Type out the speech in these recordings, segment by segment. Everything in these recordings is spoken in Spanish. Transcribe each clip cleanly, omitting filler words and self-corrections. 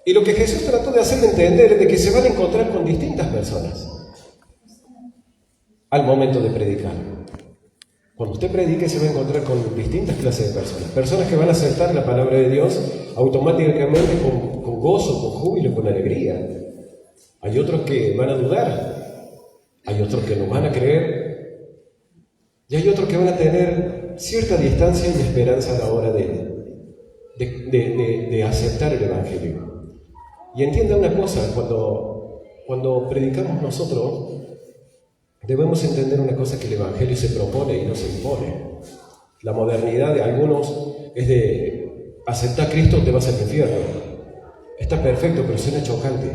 Y lo que Jesús trató de hacerle entender es de que se van a encontrar con distintas personas al momento de predicar. Cuando usted predique se va a encontrar con distintas clases de personas. Personas que van a aceptar la palabra de Dios automáticamente con gozo, con júbilo, con alegría. Hay otros que van a dudar. Hay otros que no van a creer. Y hay otros que van a tener cierta distancia y esperanza a la hora de aceptar el Evangelio. Y entienda una cosa, cuando predicamos nosotros, debemos entender una cosa, que el Evangelio se propone y no se impone. La modernidad de algunos es de aceptar a Cristo o te vas al infierno. Está perfecto, pero suena chocante.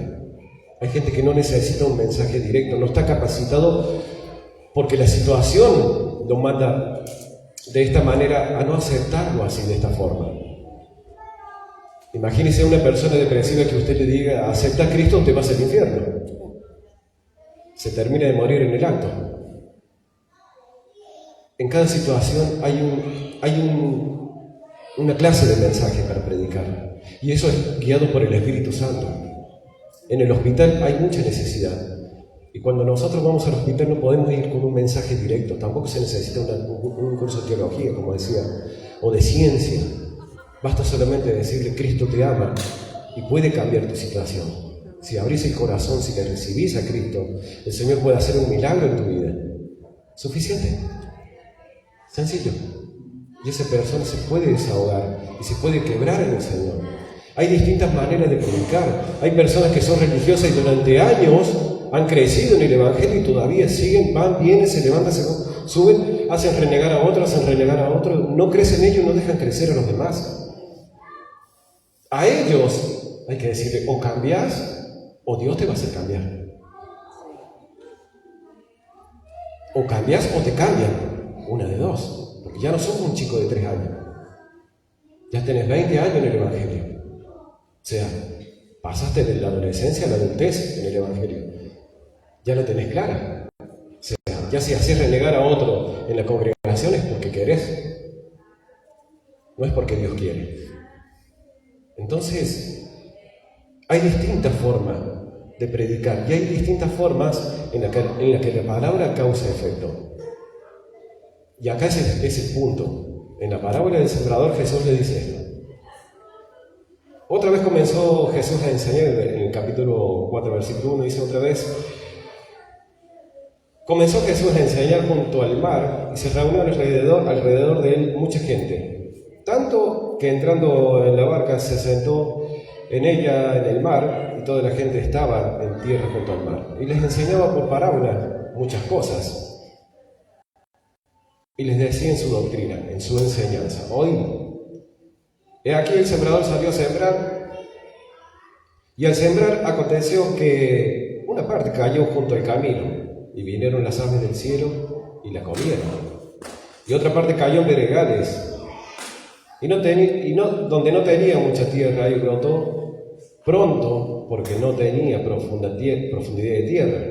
Hay gente que no necesita un mensaje directo, no está capacitado porque la situación lo manda de esta manera a no aceptarlo así, de esta forma. Imagínese a una persona depresiva que usted le diga, acepta a Cristo o te vas al infierno. Se termina de morir en el acto. En cada situación hay una clase de mensaje para predicar. Y eso es guiado por el Espíritu Santo. En el hospital hay mucha necesidad. Y cuando nosotros vamos al hospital no podemos ir con un mensaje directo. Tampoco se necesita un curso de teología, como decía, o de ciencia. Basta solamente decirle, Cristo te ama, y puede cambiar tu situación. Si abrís el corazón, si le recibís a Cristo, el Señor puede hacer un milagro en tu vida. Suficiente. Sencillo. Y esa persona se puede desahogar y se puede quebrar en el Señor. Hay distintas maneras de predicar. Hay personas que son religiosas y durante años han crecido en el Evangelio y todavía siguen, van, vienen, se levantan, se suben, hacen renegar a otros, no crecen ellos, no dejan crecer a los demás. A ellos hay que decirle, o cambias o Dios te va a hacer cambiar. O cambias o te cambian. Una de dos. Porque ya no sos un chico de 3 años. Ya tenés 20 años en el Evangelio. O sea, pasaste de la adolescencia a la adultez en el Evangelio. Ya lo tenés clara. O sea, ya si haces renegar a otro en la congregación es porque querés. No es porque Dios quiere. Entonces, hay distintas formas de predicar y hay distintas formas en la que la palabra causa efecto. Y acá es el punto. En la parábola del sembrador Jesús le dice esto. Otra vez comenzó Jesús a enseñar en el capítulo 4, versículo 1, dice otra vez. Comenzó Jesús a enseñar junto al mar y se reunió alrededor de él mucha gente. Tanto que entrando en la barca se sentó en ella en el mar y toda la gente estaba en tierra junto al mar. Y les enseñaba por parábolas muchas cosas. Y les decía en su doctrina, en su enseñanza, oíd. He aquí el sembrador salió a sembrar. Y al sembrar aconteció que una parte cayó junto al camino. Y vinieron las aves del cielo y la comieron. Y otra parte cayó en pedregales. Donde no tenía mucha tierra, y brotó pronto, porque no tenía profundidad de tierra.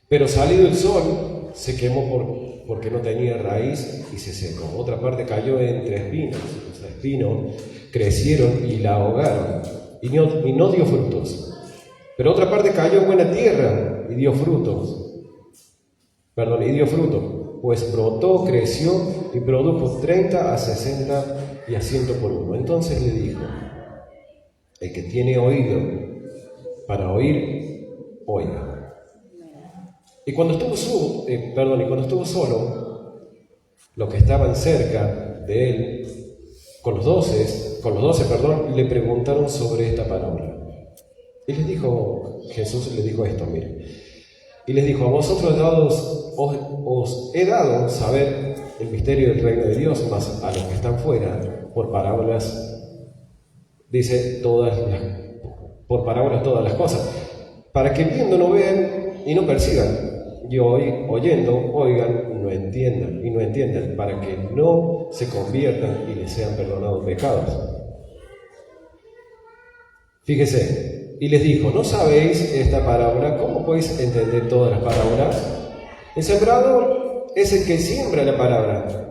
Pero salido el sol, se quemó porque no tenía raíz y se secó. Otra parte cayó entre espinos. Los espinos crecieron y la ahogaron, y no dio frutos. Pero otra parte cayó en buena tierra y dio fruto. Pues brotó, creció y produjo 30, a 60 y a 100 por uno. Entonces le dijo, el que tiene oído para oír, oiga. Y cuando estuvo solo, los que estaban cerca de él, con los 12, le preguntaron sobre esta palabra. Y Jesús les dijo esto, mire. Y les dijo, a vosotros os he dado saber el misterio del reino de Dios, mas a los que están fuera, por parábolas, dice por parábolas todas las cosas, para que viendo no vean y no perciban, y oyendo oigan y no entiendan, para que no se conviertan y les sean perdonados pecados. Fíjese. Y les dijo, ¿no sabéis esta parábola? ¿Cómo podéis entender todas las parábolas? El sembrador es el que siembra la palabra.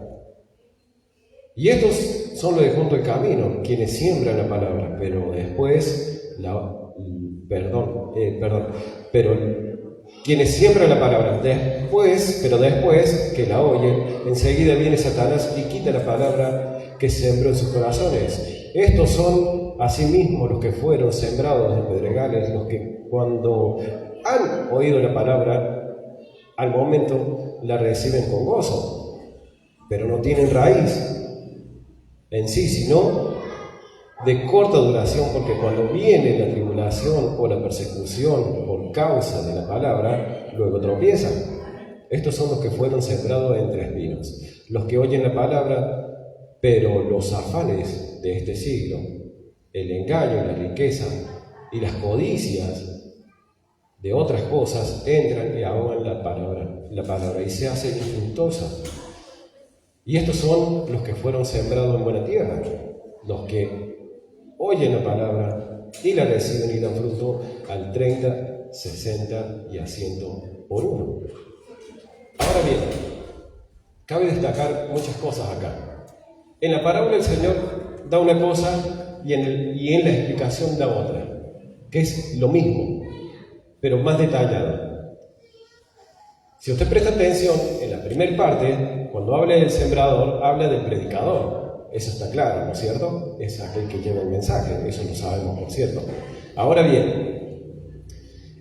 Y estos son los de junto al camino, quienes siembran la palabra, pero después, pero quienes siembran la palabra, después que la oyen, enseguida viene Satanás y quita la palabra que sembró en sus corazones. Estos son asimismo los que fueron sembrados en pedregales, los que cuando han oído la palabra, al momento la reciben con gozo, pero no tienen raíz en sí, sino de corta duración, porque cuando viene la tribulación o la persecución por causa de la palabra, luego tropiezan. Estos son los que fueron sembrados entre espinos, los que oyen la palabra, pero los afanes de este siglo, el engaño, la riqueza y las codicias de otras cosas entran y ahogan la palabra y se hacen infructuosas. Y estos son los que fueron sembrados en buena tierra, los que oyen la palabra y la reciben y dan fruto al 30, 60 y a 100 por uno. Ahora bien, cabe destacar muchas cosas acá. En la parábola el Señor da una cosa y en la explicación da otra, que es lo mismo, pero más detallado. Si usted presta atención, en la primera parte, cuando habla del sembrador, habla del predicador. Eso está claro, ¿no es cierto? Es aquel que lleva el mensaje, eso lo sabemos, por cierto. Ahora bien,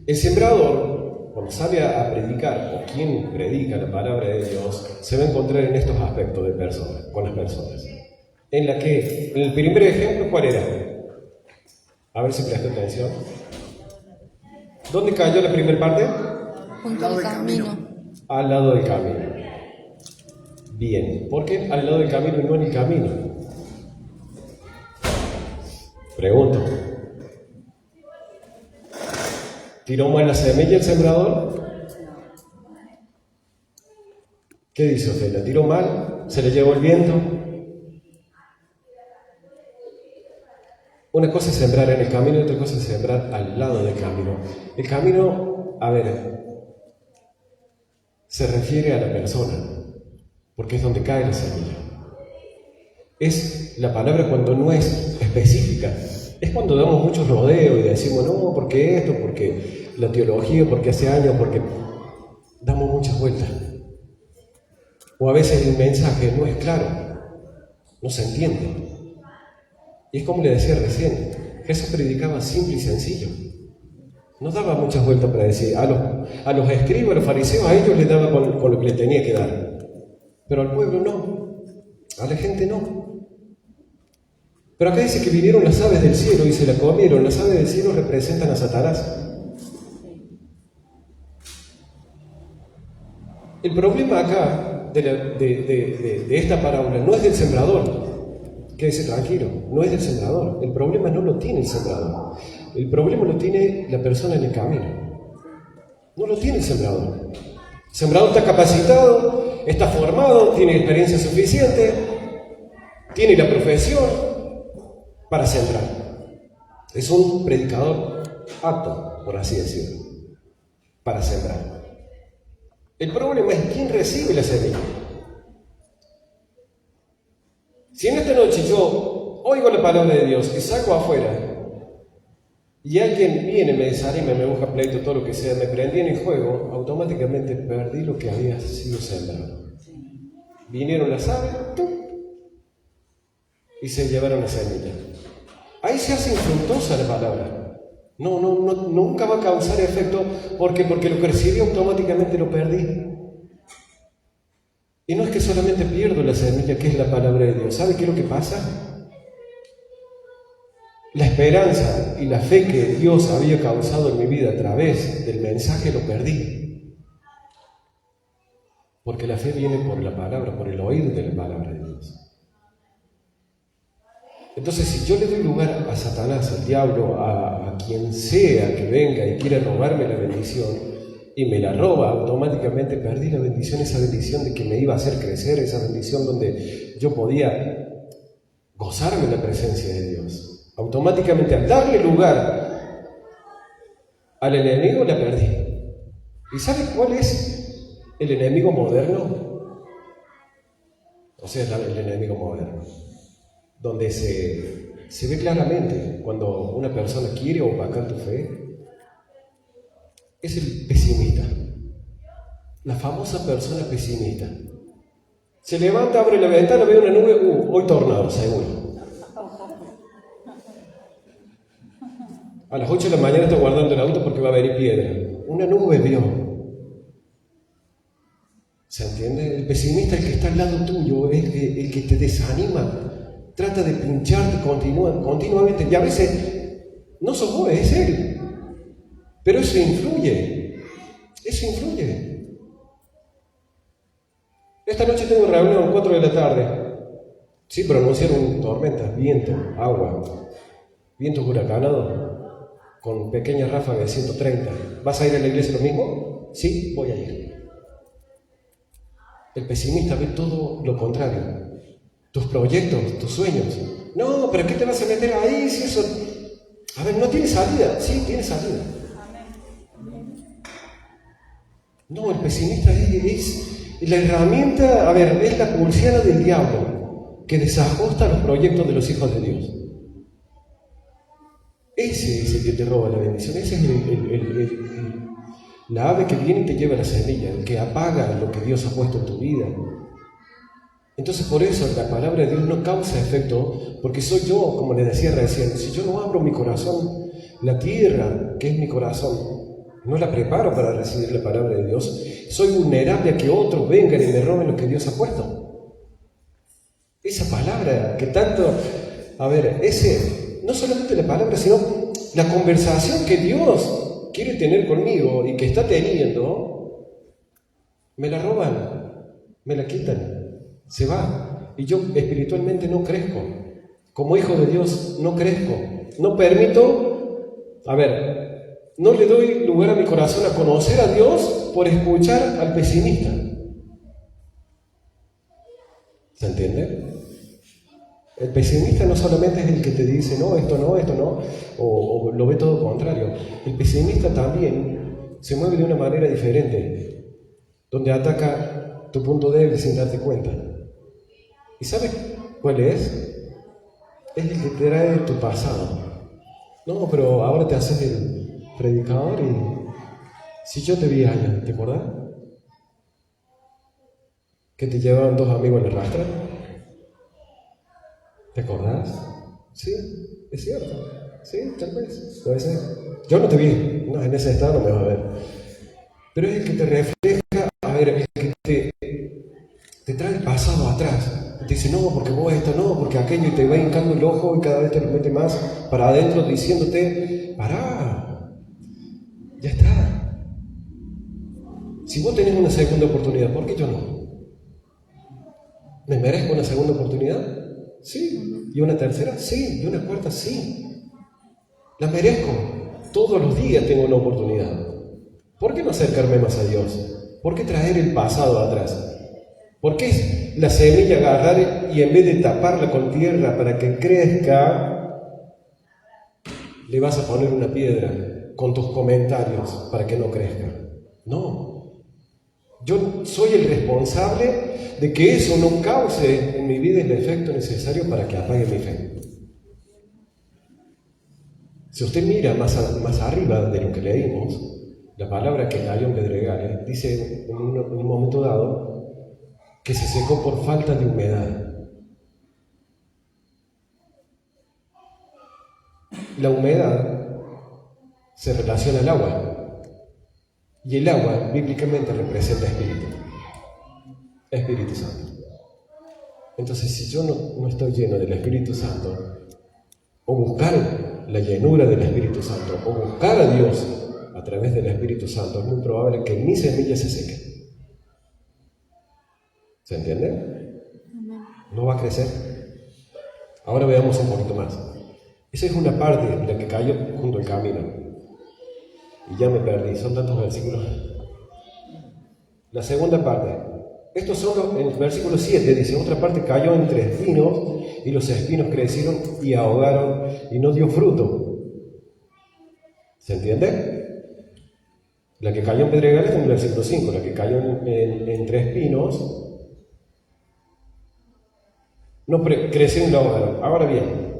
el sembrador, cuando sale a predicar, o quien predica la palabra de Dios, se va a encontrar en estos aspectos de personas, con las personas. En el primer ejemplo, ¿cuál era? A ver si presta atención. ¿Dónde cayó la primera parte? Junto al camino. Al lado del camino. Bien, ¿por qué al lado del camino y no en el camino? Pregunto. ¿Tiró mal la semilla el sembrador? ¿Qué dice usted? ¿La tiró mal? ¿Se le llevó el viento? Una cosa es sembrar en el camino y otra cosa es sembrar al lado del camino. El camino, se refiere a la persona, porque es donde cae la semilla. Es la palabra cuando no es específica. Es cuando damos muchos rodeos y decimos, no, porque esto, porque la teología, porque hace años, porque damos muchas vueltas. O a veces el mensaje no es claro, no se entiende. Y es como le decía recién, Jesús predicaba simple y sencillo. No daba muchas vueltas para decir, a los escribas, a los fariseos, a ellos les daba con lo que les tenía que dar. Pero al pueblo no, a la gente no. Pero acá dice que vinieron las aves del cielo y se la comieron. Las aves del cielo representan a Satanás. El problema acá de esta parábola no es del sembrador. Quédese tranquilo, no es del sembrador. El problema no lo tiene el sembrador. El problema lo tiene la persona en el camino. No lo tiene el sembrador. El sembrador está capacitado, está formado, tiene experiencia suficiente, tiene la profesión para sembrar. Es un predicador apto, por así decirlo, para sembrar. El problema es quién recibe la semilla. Si en esta noche yo oigo la palabra de Dios y salgo afuera y alguien viene, me desanima, me busca pleito, todo lo que sea, me prendí en el juego, automáticamente perdí lo que había sido sembrado. Vinieron las aves y se llevaron la semilla. Ahí se hace infructuosa la palabra. No, nunca va a causar efecto porque lo que recibí automáticamente lo perdí. Y no es que solamente pierdo la semilla, que es la palabra de Dios. ¿Sabe qué es lo que pasa? La esperanza y la fe que Dios había causado en mi vida a través del mensaje lo perdí. Porque la fe viene por la palabra, por el oír de la palabra de Dios. Entonces, si yo le doy lugar a Satanás, al diablo, a quien sea que venga y quiera robarme la bendición, y me la roba, automáticamente perdí la bendición, esa bendición de que me iba a hacer crecer, esa bendición donde yo podía gozarme de la presencia de Dios. Automáticamente, al darle lugar al enemigo, la perdí. ¿Y sabe cuál es el enemigo moderno? O sea, el enemigo moderno. donde se ve claramente cuando una persona quiere opacar tu fe, es el pesimista. La famosa persona pesimista. Se levanta, abre la ventana, ve una nube, hoy tornado, seguro. A las 8 de la mañana está guardando el auto porque va a venir piedra. Una nube vio. ¿Se entiende? El pesimista, el que está al lado tuyo, es el que te desanima, trata de pincharte continuamente. Y a veces no sos vos, es él. Pero eso influye. Eso influye. Esta noche tengo reunión a las 4 de la tarde. Sí, pronunciaron tormentas, viento, agua, vientos huracanados, con pequeñas ráfagas de 130. ¿Vas a ir a la iglesia lo mismo? Sí, voy a ir. El pesimista ve todo lo contrario. Tus proyectos, tus sueños. No, pero ¿qué te vas a meter ahí si eso... A ver, no tiene salida. Sí, tiene salida. No, el pesimista es la herramienta, a ver, es la pulsiana del diablo que desajusta los proyectos de los hijos de Dios. Ese es el que te roba la bendición. Ese es la ave que viene y te lleva la semilla, el que apaga lo que Dios ha puesto en tu vida. Entonces por eso la palabra de Dios no causa efecto, porque soy yo, como les decía recién, si yo no abro mi corazón, la tierra que es mi corazón, no la preparo para recibir la palabra de Dios, soy vulnerable a que otros vengan y me roben lo que Dios ha puesto. Esa palabra que tanto, a ver, no solamente la palabra, sino la conversación que Dios quiere tener conmigo y que está teniendo, me la roban, me la quitan, se va. Y yo espiritualmente no crezco. Como hijo de Dios no crezco. No permito, no le doy lugar a mi corazón a conocer a Dios por escuchar al pesimista. ¿Se entiende? El pesimista no solamente es el que te dice, no, esto no, o lo ve todo contrario. El pesimista también se mueve de una manera diferente, donde ataca tu punto débil sin darte cuenta. ¿Y sabes cuál es? Es el que te trae tu pasado. No, pero ahora te haces el predicador y... Si yo te vi allá, ¿te acordás? Que te llevaban 2 amigos en la rastra. ¿Te acordás? Sí, es cierto. Sí, tal vez. Puede ser. Yo no te vi. No, en ese estado no me vas a ver. Pero es el que te refleja, el que te trae el pasado atrás. Te dice, no, porque vos esto, no, porque aquello, y te va hincando el ojo y cada vez te lo mete más para adentro diciéndote, pará, ya está. Si vos tenés una segunda oportunidad, ¿por qué yo no? ¿Me merezco una segunda oportunidad? Sí. ¿Y una tercera? Sí. ¿Y una cuarta? Sí. La merezco. Todos los días tengo una oportunidad. ¿Por qué no acercarme más a Dios? ¿Por qué traer el pasado atrás? ¿Por qué la semilla agarrar y en vez de taparla con tierra para que crezca, le vas a poner una piedra con tus comentarios para que no crezca? No. Yo soy el responsable de que eso no cause en mi vida el efecto necesario para que apague mi fe. Si usted mira más arriba de lo que leímos, la palabra que cayó en pedregales dice en un momento dado que se secó por falta de humedad. La humedad se relaciona al agua, y el agua bíblicamente representa Espíritu Santo. Entonces, si yo no estoy lleno del Espíritu Santo, o buscar la llenura del Espíritu Santo, o buscar a Dios a través del Espíritu Santo, es muy probable que mi semilla se seque. ¿Se entiende? No va a crecer. Ahora veamos un poquito más. Esa es una parte de la que cayó junto al camino. Y ya me perdí, son tantos versículos. La segunda parte. Estos son en el versículo 7, dice, otra parte cayó entre espinos, y los espinos crecieron y ahogaron, y no dio fruto. ¿Se entiende? La que cayó en pedregales en el versículo 5, la que cayó entre espinos, no creció en la hogar. Ahora bien,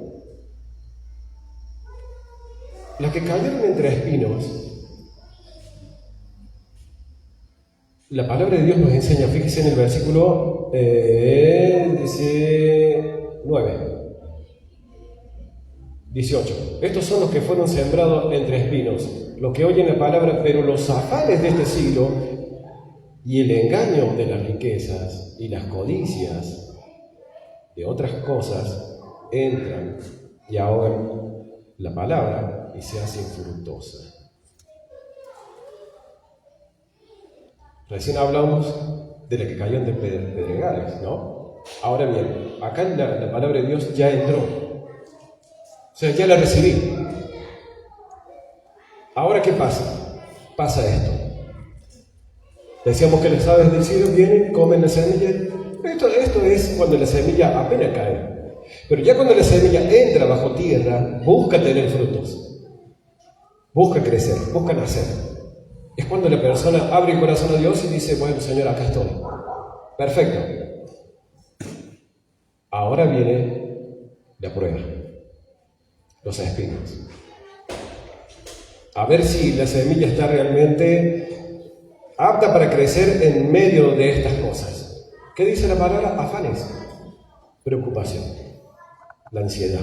las que cayeron entre espinos, la palabra de Dios nos enseña, fíjese en el versículo 18. Estos son los que fueron sembrados entre espinos, los que oyen la palabra, pero los afanes de este siglo y el engaño de las riquezas y las codicias de otras cosas entran y ahogan la palabra y se hacen infructuosa. Recién hablamos de la que cayó entre pedregales, ¿no? Ahora bien, acá la palabra de Dios ya entró. O sea, ya la recibí. Ahora, ¿qué pasa? Pasa esto. Decíamos que las aves del cielo vienen, comen la semilla. Esto es cuando la semilla apenas cae. Pero ya cuando la semilla entra bajo tierra, busca tener frutos. Busca crecer, busca nacer. Es cuando la persona abre el corazón a Dios y dice, bueno, Señor, acá estoy. Perfecto. Ahora viene la prueba. Los espinos. A ver si la semilla está realmente apta para crecer en medio de estas cosas. ¿Qué dice la palabra? Afanes, preocupación, la ansiedad.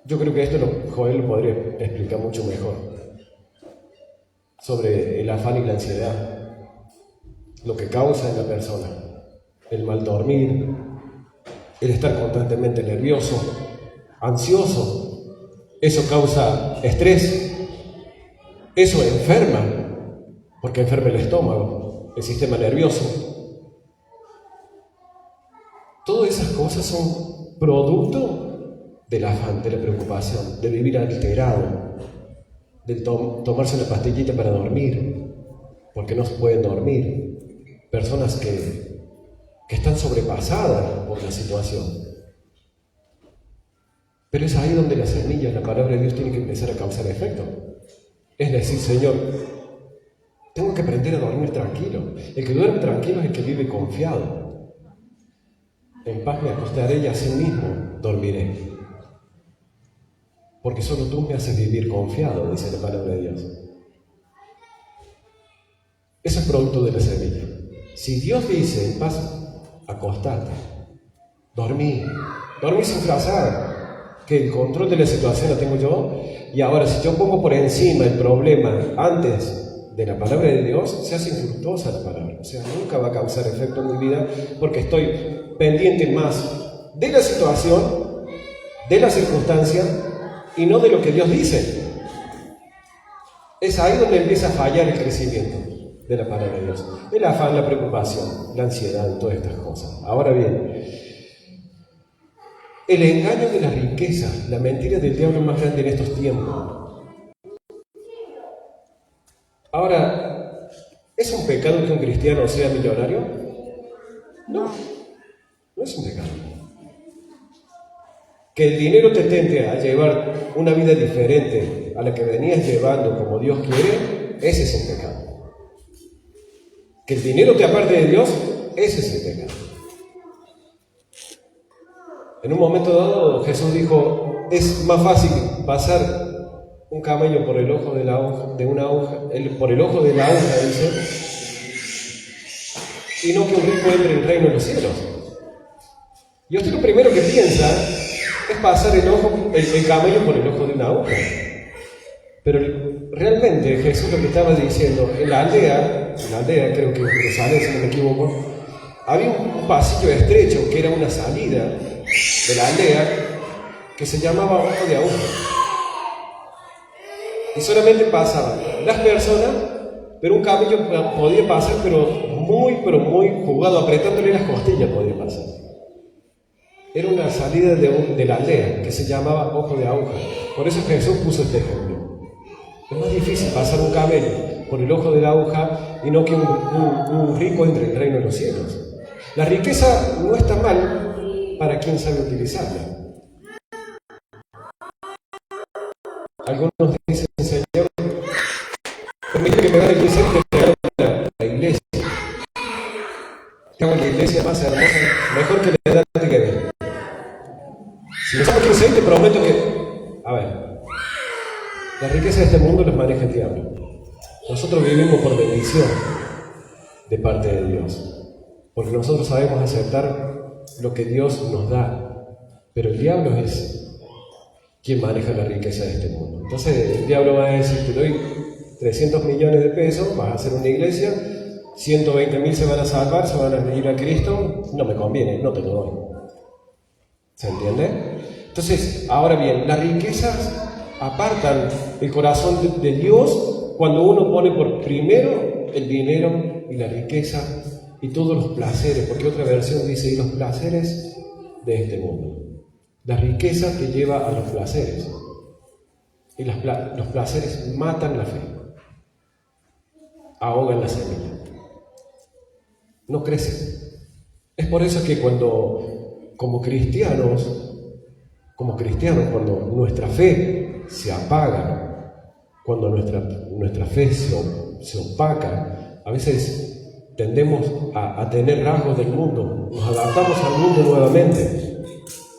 Yo creo que esto Joel lo podría explicar mucho mejor sobre el afán y la ansiedad, lo que causa en la persona, el mal dormir, el estar constantemente nervioso, ansioso. Eso causa estrés, eso enferma, porque enferma el estómago, el sistema nervioso. Todas esas cosas son producto del afán, de la preocupación, de vivir alterado, de tomarse una pastillita para dormir, porque no se pueden dormir. Personas que están sobrepasadas por la situación. Pero es ahí donde la semilla, la palabra de Dios, tiene que empezar a causar efecto. Es decir, Señor, tengo que aprender a dormir tranquilo. El que duerme tranquilo es el que vive confiado. En paz me acostaré y así mismo dormiré. Porque solo tú me haces vivir confiado, dice la palabra de Dios. Eso es producto de la semilla. Si Dios dice, en paz, acostate, dormí sin fracasar, que el control de la situación lo tengo yo, y ahora si yo pongo por encima el problema antes de la palabra de Dios, se hace infructuosa la palabra. O sea, nunca va a causar efecto en mi vida porque estoy pendiente más de la situación, de la circunstancia, y no de lo que Dios dice. Es ahí donde empieza a fallar el crecimiento de la palabra de Dios. El afán, la preocupación, la ansiedad y todas estas cosas. Ahora bien, el engaño de la riqueza, la mentira del diablo más grande en estos tiempos. Ahora, ¿es un pecado que un cristiano sea millonario? No, no es un pecado. Que el dinero te tente a llevar una vida diferente a la que venías llevando como Dios quiere, ese es un pecado. Que el dinero te aparte de Dios, ese es el pecado. En un momento dado Jesús dijo, es más fácil pasar un camello por el ojo de la aguja, por el ojo de la aguja, dice, y no que un rico entre en el reino de los cielos. Y usted lo primero que piensa es pasar el camello por el ojo de una aguja. Pero realmente Jesús lo que estaba diciendo, en la aldea, creo que en Jerusalén, si no me equivoco, había un pasillo estrecho que era una salida de la aldea que se llamaba ojo de aguja. Y solamente pasaban las personas, pero un camello podía pasar, pero muy jugado, apretándole las costillas podía pasar. Era una salida de la aldea que se llamaba ojo de aguja. Por eso Jesús puso este ejemplo. Es más difícil pasar un camello por el ojo de la aguja y no que un rico entre en el reino de los cielos. La riqueza no está mal para quien sabe utilizarla. Algunos dicen, Señor, permite que me gane el dinero que te regalo la iglesia. más hermosa, mejor que la edad que ve. Si no somos creyentes, te prometo que, a ver, la riqueza de este mundo las maneja el diablo. Nosotros vivimos por bendición de parte de Dios, porque nosotros sabemos aceptar lo que Dios nos da, pero el diablo es quien maneja la riqueza de este mundo. Entonces el diablo va a decir, te doy 300 millones de pesos, vas a hacer una iglesia, 120.000 se van a salvar, se van a ir a Cristo, no me conviene, no te lo doy. ¿Se entiende? Entonces, ahora bien, las riquezas apartan el corazón de Dios cuando uno pone por primero el dinero y la riqueza y todos los placeres, porque otra versión dice, y los placeres de este mundo. La riqueza te lleva a los placeres, y los placeres matan la fe, ahogan la semilla, no crece. Es por eso que como cristianos, cuando nuestra fe se apaga, cuando nuestra fe se opaca, a veces tendemos a tener rasgos del mundo, nos adaptamos al mundo nuevamente,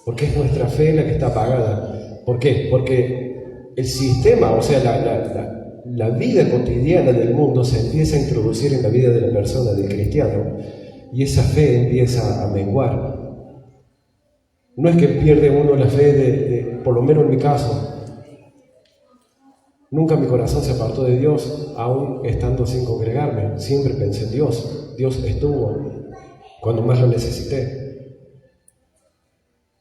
porque es nuestra fe la que está apagada. ¿Por qué? Porque el sistema, o sea, la vida cotidiana del mundo se empieza a introducir en la vida de la persona, del cristiano, y esa fe empieza a menguar. No es que pierde uno la fe por lo menos en mi caso, nunca mi corazón se apartó de Dios, aún estando sin congregarme. Siempre pensé en Dios. Dios estuvo cuando más lo necesité.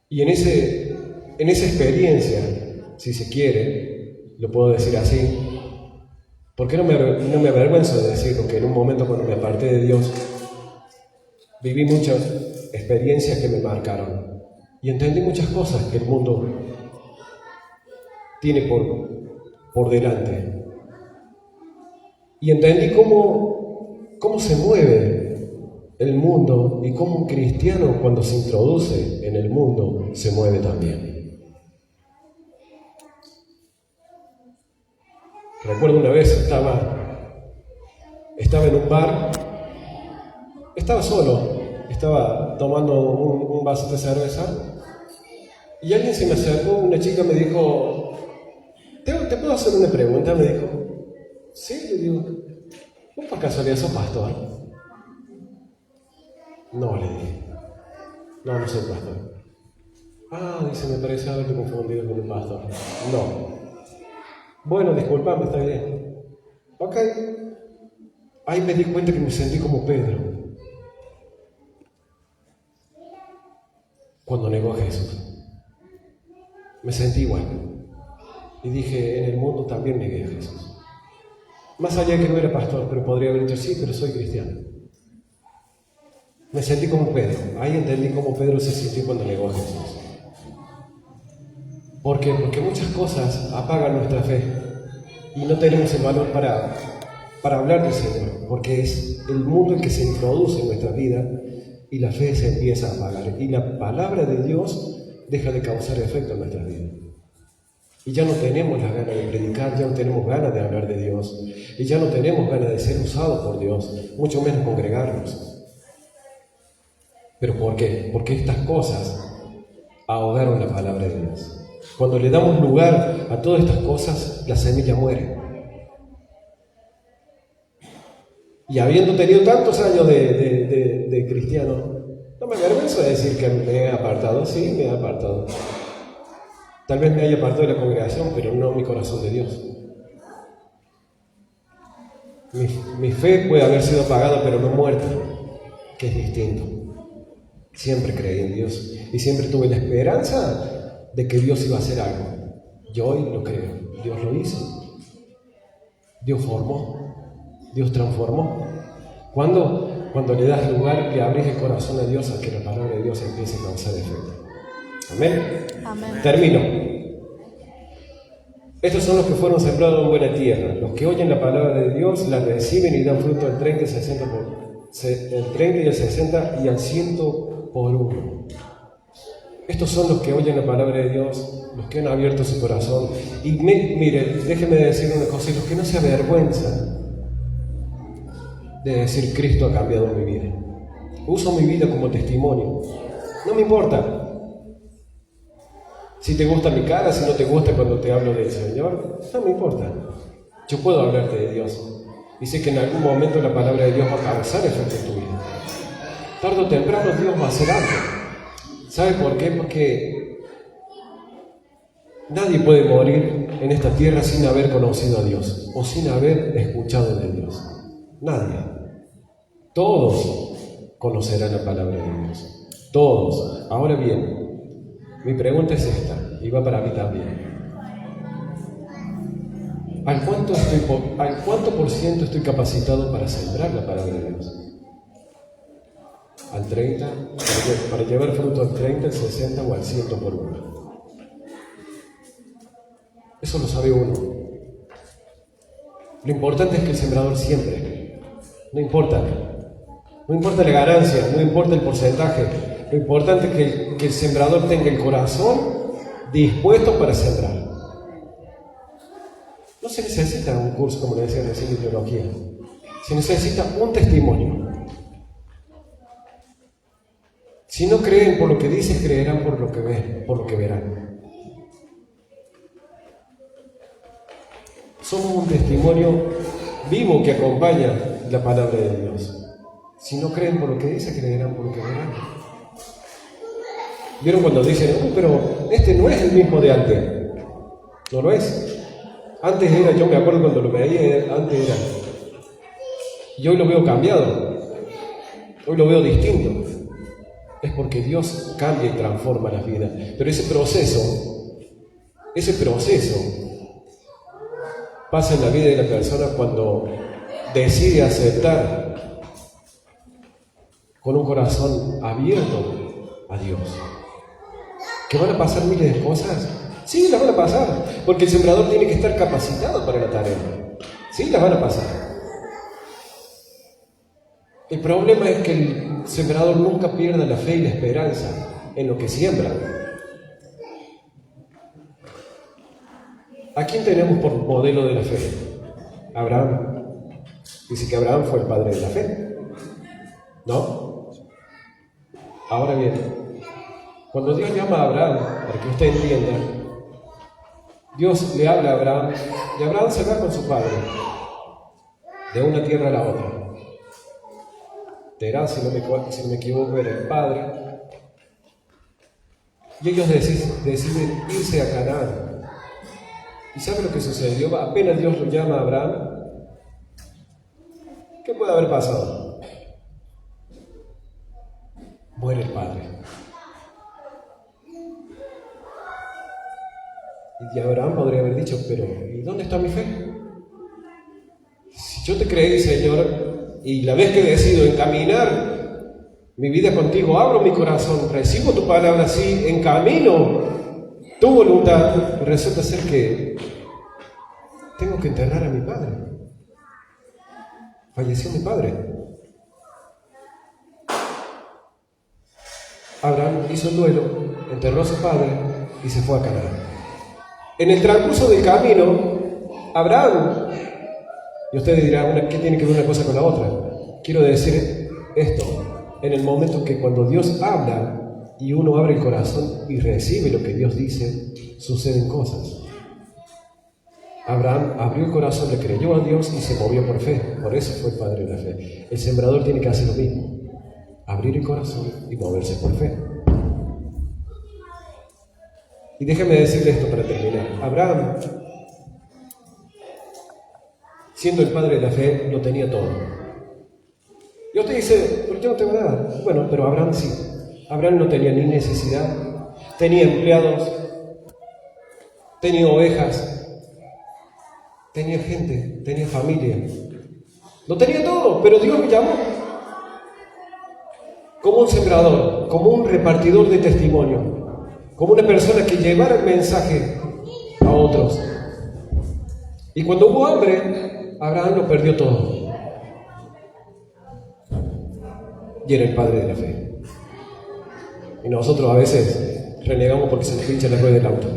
Y en esa experiencia, si se quiere, lo puedo decir así, porque no me avergüenzo de decirlo, que en un momento cuando me aparté de Dios, viví muchas experiencias que me marcaron. Y entendí muchas cosas que el mundo tiene por delante. Y entendí cómo se mueve el mundo y cómo un cristiano, cuando se introduce en el mundo, se mueve también. Recuerdo una vez estaba en un bar, estaba solo, estaba tomando un vaso de cerveza. Y alguien se me acercó, una chica me dijo, ¿te puedo hacer una pregunta? Me dijo, sí, le digo, ¿vos por casualidad sos pastor? No, le dije, no soy pastor. Ah, dice, me parece haberte confundido con el pastor. No. Bueno, disculpame, está bien. Ok. Ahí me di cuenta que me sentí como Pedro cuando negó a Jesús. Me sentí igual. Y dije, en el mundo también negué a Jesús. Más allá de que no era pastor, pero podría haber dicho, sí, pero soy cristiano. Me sentí como Pedro. Ahí entendí cómo Pedro se sintió cuando negó a Jesús. ¿Por qué? Porque muchas cosas apagan nuestra fe y no tenemos el valor para hablar del Señor, porque es el mundo el que se introduce en nuestra vida y la fe se empieza a apagar. Y la palabra de Dios deja de causar efecto en nuestras vidas. Y ya no tenemos las ganas de predicar, ya no tenemos ganas de hablar de Dios, y ya no tenemos ganas de ser usados por Dios, mucho menos congregarnos. ¿Pero por qué? Porque estas cosas ahogaron la palabra de Dios. Cuando le damos lugar a todas estas cosas, la semilla muere. Y habiendo tenido tantos años de cristiano, no me avergüenzo de decir que me he apartado. Sí, me he apartado. Tal vez me haya apartado de la congregación, pero no mi corazón de Dios. Mi fe puede haber sido apagada, pero no muerta, que es distinto. Siempre creí en Dios y siempre tuve la esperanza de que Dios iba a hacer algo. Yo hoy lo creo. Dios lo hizo. Dios formó. Dios transformó. Cuando le das lugar, le abres el corazón a Dios a que la palabra de Dios empiece a causar efecto. Amén. Amén. Termino. Estos son los que fueron sembrados en buena tierra. Los que oyen la palabra de Dios, la reciben y dan fruto al 30, el 30 y el 60 y al 100 por uno. Estos son los que oyen la palabra de Dios, los que han abierto su corazón. Y mire, déjeme decir una cosa, los que no se avergüenzan de decir, Cristo ha cambiado mi vida. Uso mi vida como testimonio. No me importa si te gusta mi cara, si no te gusta cuando te hablo del Señor. No me importa. Yo puedo hablarte de Dios. Y sé que en algún momento la palabra de Dios va a causar efecto en tu vida. Tarde o temprano Dios va a hacer algo. ¿Sabe por qué? Porque nadie puede morir en esta tierra sin haber conocido a Dios o sin haber escuchado de Dios. Nadie. Todos conocerán la palabra de Dios. Todos. Ahora bien, mi pregunta es esta, y va para mí también. ¿Al cuánto por ciento estoy capacitado para sembrar la palabra de Dios? ¿Al 30? ¿Para llevar fruto al 30, al 60 o al 100 por uno? Eso lo sabe uno. Lo importante es que el sembrador siembre. No importa la ganancia, no importa el porcentaje. Lo importante es que el sembrador tenga el corazón dispuesto para sembrar. No se necesita un curso, como le decía recién, de teología. Se necesita un testimonio. Si no creen por lo que dices, creerán por lo que ven, por lo que verán. Somos un testimonio vivo que acompaña la palabra de Dios. Si no creen por lo que dice, creerán por lo que verán. ¿Vieron cuando dicen, pero este no es el mismo de antes? No lo es. Antes era, yo me acuerdo cuando lo veía, antes era. Y hoy lo veo cambiado. Hoy lo veo distinto. Es porque Dios cambia y transforma las vidas. Pero ese proceso pasa en la vida de la persona cuando decide aceptar con un corazón abierto a Dios. ¿Que van a pasar miles de cosas? Sí, las van a pasar, porque el sembrador tiene que estar capacitado para la tarea. Sí, las van a pasar. El problema es que el sembrador nunca pierda la fe y la esperanza en lo que siembra. ¿A quién tenemos por modelo de la fe? Abraham. Dice que Abraham fue el padre de la fe, ¿no? Ahora bien, cuando Dios llama a Abraham, para que usted entienda, Dios le habla a Abraham y Abraham se va con su padre de una tierra a la otra. Terán, si no me equivoco, era el padre. Y ellos deciden irse a Canaán. ¿Y sabe lo que sucedió? Apenas Dios lo llama a Abraham, ¿qué puede haber pasado? Muere el padre. Y Abraham podría haber dicho, pero ¿y dónde está mi fe? Si yo te creí, Señor, y la vez que decido encaminar mi vida contigo, abro mi corazón, recibo tu palabra así, encamino tu voluntad, y resulta ser que tengo que enterrar a mi padre. Falleció mi padre. Abraham hizo el duelo, enterró a su padre y se fue a Canaán. En el transcurso del camino, Abraham, y ustedes dirán, ¿qué tiene que ver una cosa con la otra? Quiero decir esto, en el momento que cuando Dios habla y uno abre el corazón y recibe lo que Dios dice, suceden cosas. Abraham abrió el corazón, le creyó a Dios y se movió por fe, por eso fue el padre de la fe. El sembrador tiene que hacer lo mismo, abrir el corazón y moverse por fe. Y déjame decirle esto para terminar. Abraham, siendo el padre de la fe, lo tenía todo. Y usted dice, pero yo no tengo nada. Bueno, pero Abraham sí. Abraham no tenía ni necesidad, tenía empleados, tenía ovejas, tenía gente, tenía familia. Lo tenía todo, pero Dios me llamó. Como un sembrador, como un repartidor de testimonio, como una persona que llevara el mensaje a otros. Y cuando hubo hambre, Abraham lo perdió todo. Y era el padre de la fe. Y nosotros a veces renegamos porque se nos pincha la rueda del auto.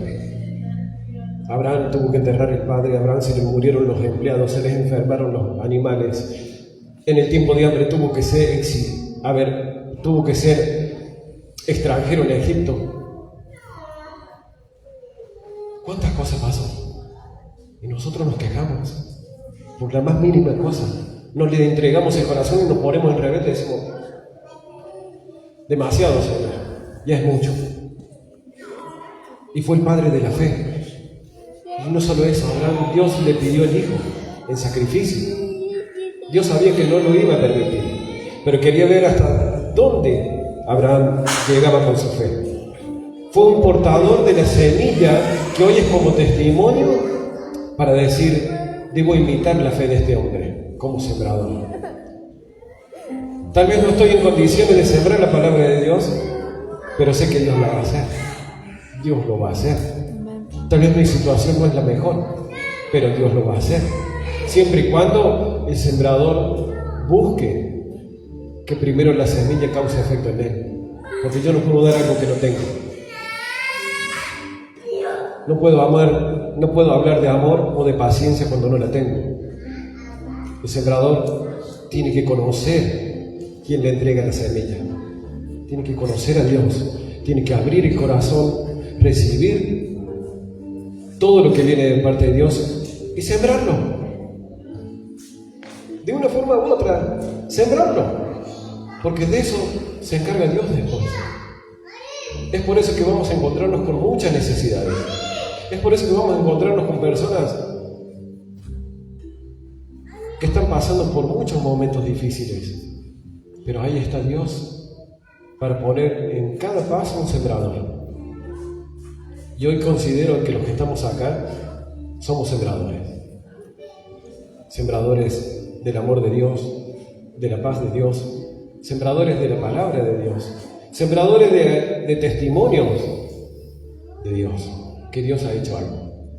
Abraham tuvo que enterrar el padre, a Abraham se le murieron los empleados, se les enfermaron los animales. En el tiempo de hambre tuvo que tuvo que ser extranjero en Egipto. ¿Cuántas cosas pasó? Y nosotros nos quejamos por la más mínima cosa. Nos le entregamos el corazón y nos ponemos en rebelde y decimos, demasiado, Señor, ya es mucho. Y fue el padre de la fe. Y no solo eso, Abraham, Dios le pidió el hijo en sacrificio. Dios sabía que no lo iba a permitir, pero quería ver hasta dónde Abraham llegaba con su fe. Fue un portador de la semilla que hoy es como testimonio para decir, debo imitar la fe de este hombre como sembrador. Tal vez no estoy en condiciones de sembrar la palabra de Dios, pero sé que Dios la va a hacer. Dios lo va a hacer. Tal vez mi situación no es la mejor, pero Dios lo va a hacer. Siempre y cuando el sembrador busque que primero la semilla cause efecto en él. Porque yo no puedo dar algo que no tengo. No puedo hablar de amor o de paciencia cuando no la tengo. El sembrador tiene que conocer quién le entrega la semilla. Tiene que conocer a Dios. Tiene que abrir el corazón, recibir todo lo que viene de parte de Dios y sembrarlo. De una forma u otra, sembrarlo. Porque de eso se encarga Dios después. Es por eso que vamos a encontrarnos con muchas necesidades. Es por eso que vamos a encontrarnos con personas que están pasando por muchos momentos difíciles. Pero ahí está Dios para poner en cada paso un sembrador. Y hoy considero que los que estamos acá somos sembradores. Sembradores del amor de Dios, de la paz de Dios, sembradores de la palabra de Dios, sembradores de testimonios de Dios, que Dios ha hecho algo.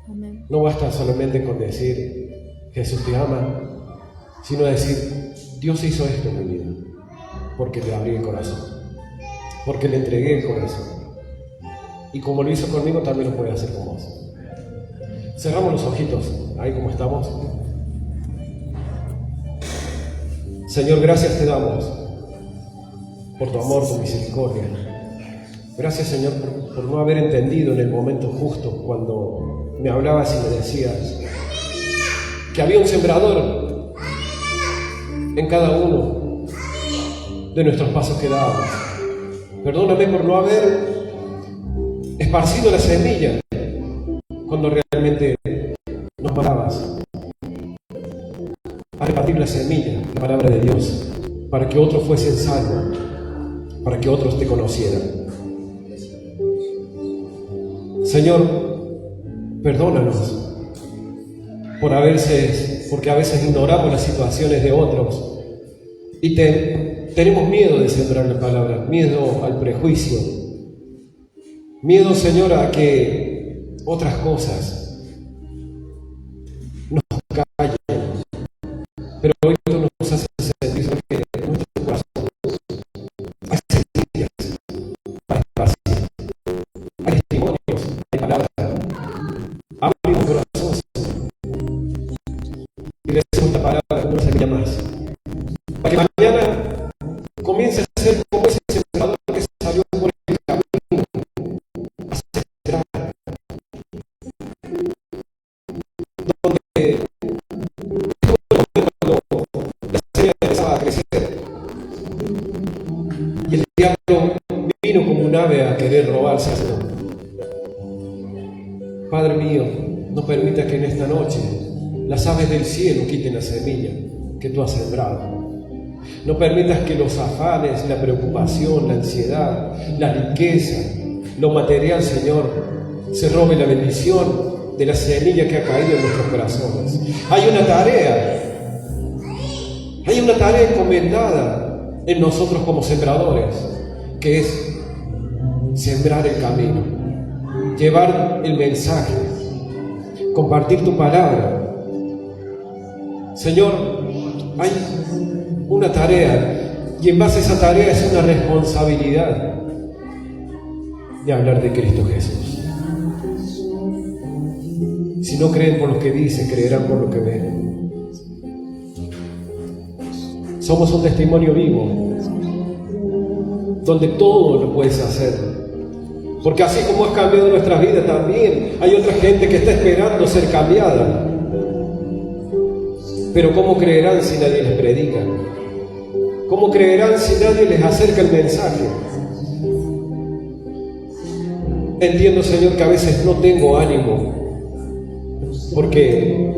Amén. No basta solamente con decir, Jesús te ama, sino decir, Dios hizo esto en mi vida, porque le abrí el corazón, porque le entregué el corazón. Y como lo hizo conmigo, también lo puede hacer con vos. Cerramos los ojitos, ahí como estamos. Señor, gracias te damos por tu amor, tu misericordia. Gracias, Señor, por no haber entendido en el momento justo cuando me hablabas y me decías que había un sembrador en cada uno de nuestros pasos que dábamos. Perdóname por no haber esparcido la semilla cuando realmente nos parabas a repartir la semilla, la palabra de Dios, para que otros fuesen salvos, para que otros te conocieran. Señor, perdónanos porque a veces ignoramos las situaciones de otros y tenemos miedo de sembrar la palabra, miedo al prejuicio, miedo, Señor, a que otras cosas nos callen. Pero hoy tú nos haces sentir que en nuestro corazón hay semillas para esparcir, hay testimonios, hay palabras. Abre tu corazón y le decimos esta palabra como una semilla más, para que mañana comience a ser como ese sembrador que salió por el camino a sembrar, donde empezaba a crecer y el diablo vino como un ave a querer robarse esto. Padre mío, no permita que en esta noche las aves del cielo quiten la semilla que tú has sembrado. No permitas que los afanes, la preocupación, la ansiedad, la riqueza, lo material, Señor, se robe la bendición de la semilla que ha caído en nuestros corazones. Hay una tarea encomendada en nosotros como sembradores, que es sembrar el camino, llevar el mensaje, compartir tu palabra. Señor, hay una tarea, y en base a esa tarea es una responsabilidad de hablar de Cristo Jesús. Si no creen por lo que dicen, creerán por lo que ven. Somos un testimonio vivo donde todo lo puedes hacer. Porque así como has cambiado nuestra vida, también hay otra gente que está esperando ser cambiada. Pero ¿cómo creerán si nadie les predica? ¿Cómo creerán si nadie les acerca el mensaje? Entiendo, Señor, que a veces no tengo ánimo, porque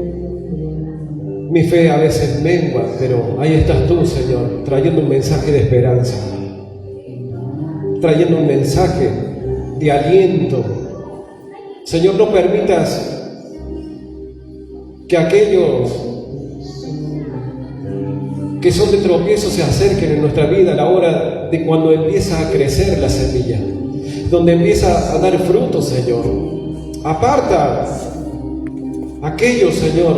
mi fe a veces mengua, pero ahí estás tú, Señor, trayendo un mensaje de esperanza, trayendo un mensaje de aliento. Señor, no permitas que aquellos que son de tropiezo se acerquen en nuestra vida a la hora de cuando empieza a crecer la semilla, donde empieza a dar fruto, Señor. Aparta a aquellos, Señor,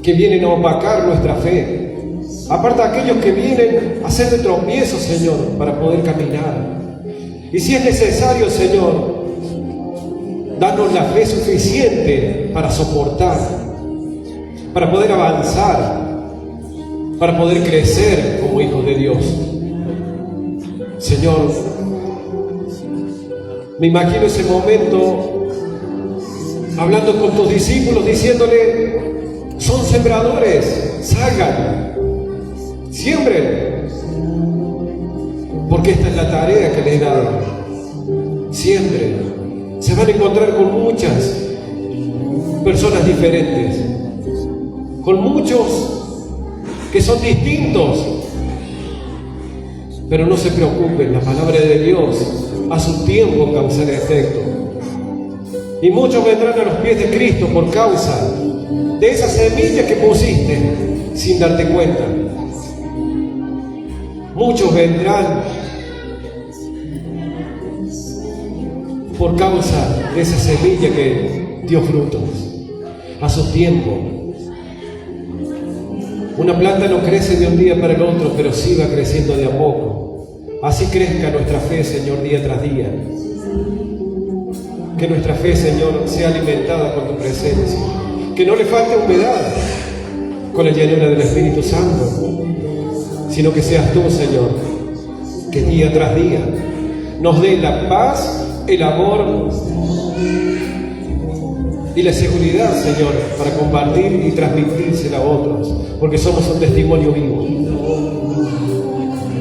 que vienen a opacar nuestra fe. Aparta a aquellos que vienen a hacer de tropiezo, Señor, para poder caminar. Y si es necesario, Señor, danos la fe suficiente para soportar, para poder avanzar, para poder crecer como hijos de Dios. Señor, me imagino ese momento hablando con tus discípulos, diciéndole: son sembradores, salgan, siembren, porque esta es la tarea que les he dado. Siembren. Se van a encontrar con muchas personas diferentes, con muchos que son distintos, pero no se preocupen, la palabra de Dios a su tiempo causará efecto. Y muchos vendrán a los pies de Cristo por causa de esa semilla que pusiste sin darte cuenta. Muchos vendrán por causa de esa semilla que dio frutos a su tiempo. Una planta no crece de un día para el otro, pero sí va creciendo de a poco. Así crezca nuestra fe, Señor, día tras día. Que nuestra fe, Señor, sea alimentada con tu presencia. Que no le falte humedad con la llanura del Espíritu Santo, sino que seas tú, Señor, que día tras día nos dé la paz, el amor y la seguridad, Señor, para compartir y transmitírsela a otros, porque somos un testimonio vivo.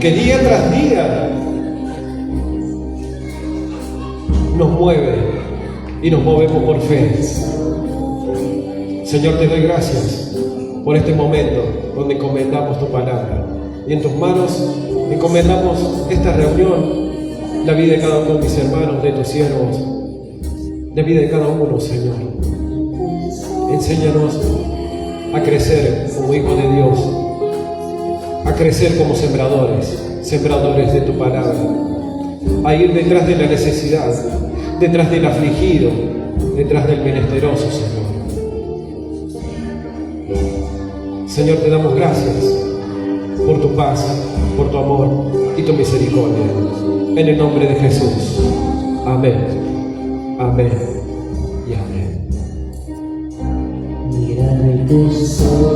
Que día tras día nos mueve y nos movemos por fe. Señor, te doy gracias por este momento donde encomendamos tu palabra. Y en tus manos encomendamos esta reunión, la vida de cada uno de mis hermanos, de tus siervos, la vida de cada uno, Señor. Enséñanos a crecer como hijos de Dios, a crecer como sembradores de tu palabra, a ir detrás de la necesidad, detrás del afligido, detrás del menesteroso, Señor. Señor, te damos gracias por tu paz, por tu amor y tu misericordia. En el nombre de Jesús. Amén. Amén y amén. Mira el tesoro